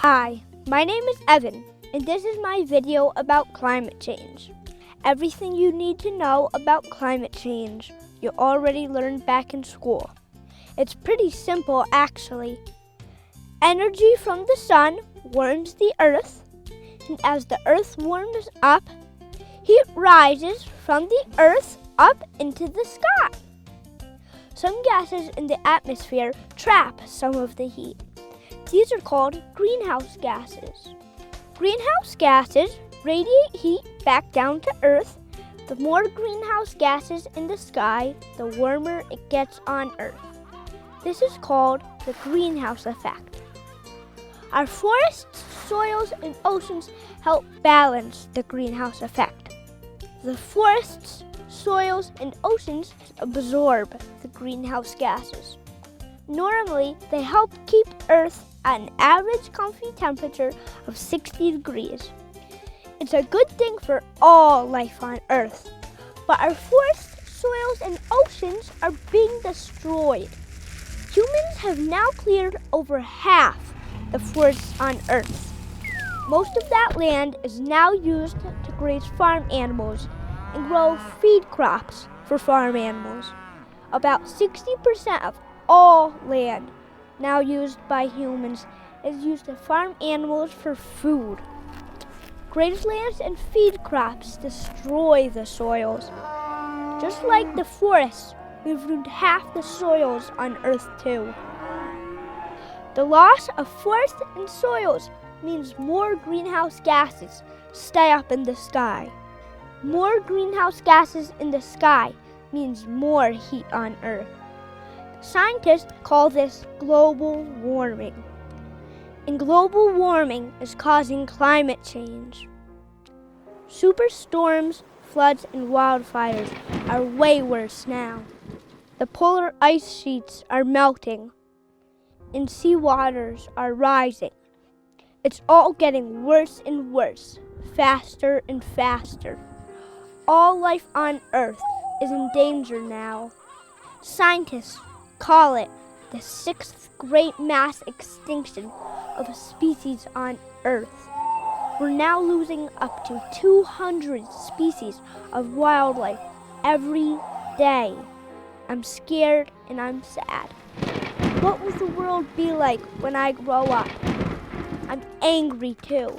Hi, my name is Evan, and this is my video about climate change. Everything you need to know about climate change you already learned back in school. It's pretty simple actually. Energy from the sun warms the earth, and as the earth warms up, heat rises from the earth up into the sky. Some gases in the atmosphere trap some of the heat. These are called greenhouse gases. Greenhouse gases radiate heat back down to Earth. The more greenhouse gases in the sky, the warmer it gets on Earth. This is called the greenhouse effect. Our forests, soils, and oceans help balance the greenhouse effect. The forests, soils, and oceans absorb the greenhouse gases. Normally, they help keep Earth at an average comfy temperature of 60 degrees. It's a good thing for all life on Earth, but our forests, soils, and oceans are being destroyed. Humans have now cleared over half the forests on Earth. Most of that land is now used to graze farm animals and grow feed crops for farm animals. About 60% of all land now used by humans is used to farm animals for food. Grazelands and feed crops destroy the soils. Just like the forests, we've ruined half the soils on Earth too. The loss of forests and soils means more greenhouse gases stay up in the sky. More greenhouse gases in the sky means more heat on Earth. Scientists call this global warming. And global warming is causing climate change. Superstorms, floods, and wildfires are way worse now. The polar ice sheets are melting, and sea waters are rising. It's all getting worse and worse, faster and faster. All life on Earth is in danger now. Scientists call it the sixth great mass extinction of a species on Earth. We're now losing up to 200 species of wildlife every day. I'm scared and I'm sad. What will the world be like when I grow up? I'm angry too.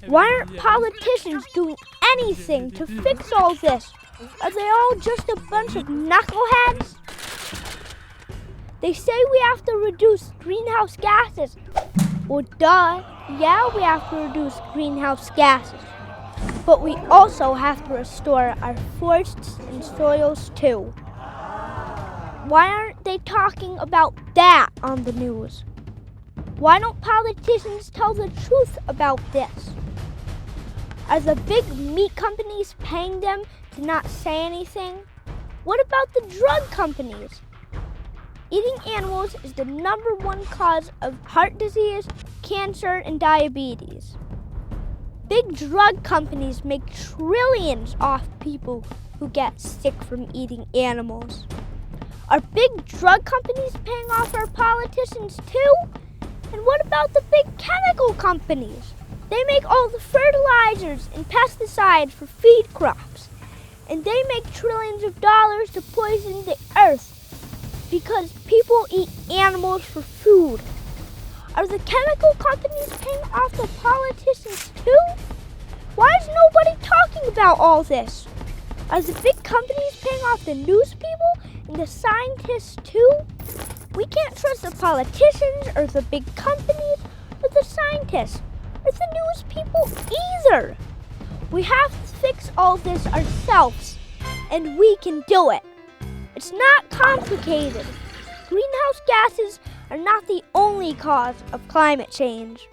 Why aren't politicians doing anything to fix all this? Are they all just a bunch of knuckleheads? They say we have to reduce greenhouse gases. Well, duh. Yeah, we have to reduce greenhouse gases. But we also have to restore our forests and soils too. Why aren't they talking about that on the news? Why don't politicians tell the truth about this? Are the big meat companies paying them to not say anything? What about the drug companies? Eating animals is the #1 cause of heart disease, cancer, and diabetes. Big drug companies make trillions off people who get sick from eating animals. Are big drug companies paying off our politicians too? And what about the big chemical companies? They make all the fertilizers and pesticides for feed crops. And they make trillions of dollars to poison the earth because people eat animals for food. Are the chemical companies paying off the politicians too? Why is nobody talking about all this? Are the big companies paying off the news people and the scientists too? We can't trust the politicians or the big companies or the scientists or the news people either. We have to fix all this ourselves, and we can do it. It's not complicated. Greenhouse gases are not the only cause of climate change.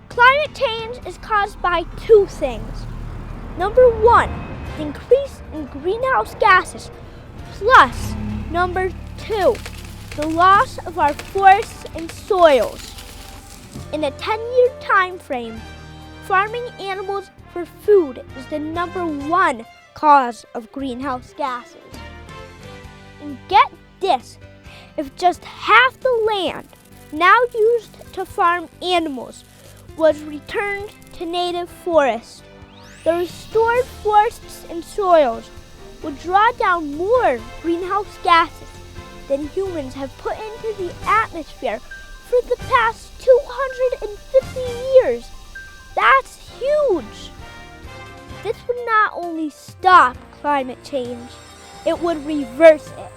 Climate change is caused by two things. #1, the increase in greenhouse gases, plus #2, the loss of our forests and soils. In a 10-year time frame, farming animals for food is the #1 cause of greenhouse gases. And get this, if just half the land now used to farm animals, was returned to native forests. The restored forests and soils would draw down more greenhouse gases than humans have put into the atmosphere for the past 250 years. That's huge! This would not only stop climate change, it would reverse it.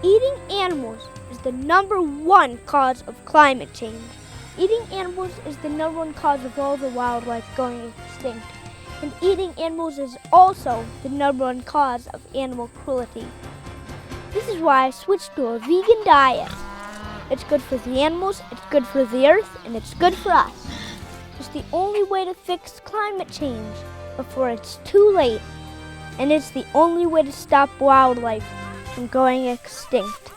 Eating animals is the #1 cause of climate change. Eating animals is the #1 cause of all the wildlife going extinct. And eating animals is also the #1 cause of animal cruelty. This is why I switched to a vegan diet. It's good for the animals, it's good for the earth, and it's good for us. It's the only way to fix climate change before it's too late. And it's the only way to stop wildlife from going extinct.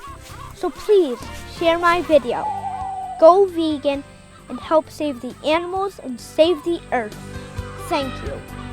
So please share my video. Go vegan and help save the animals and save the earth. Thank you.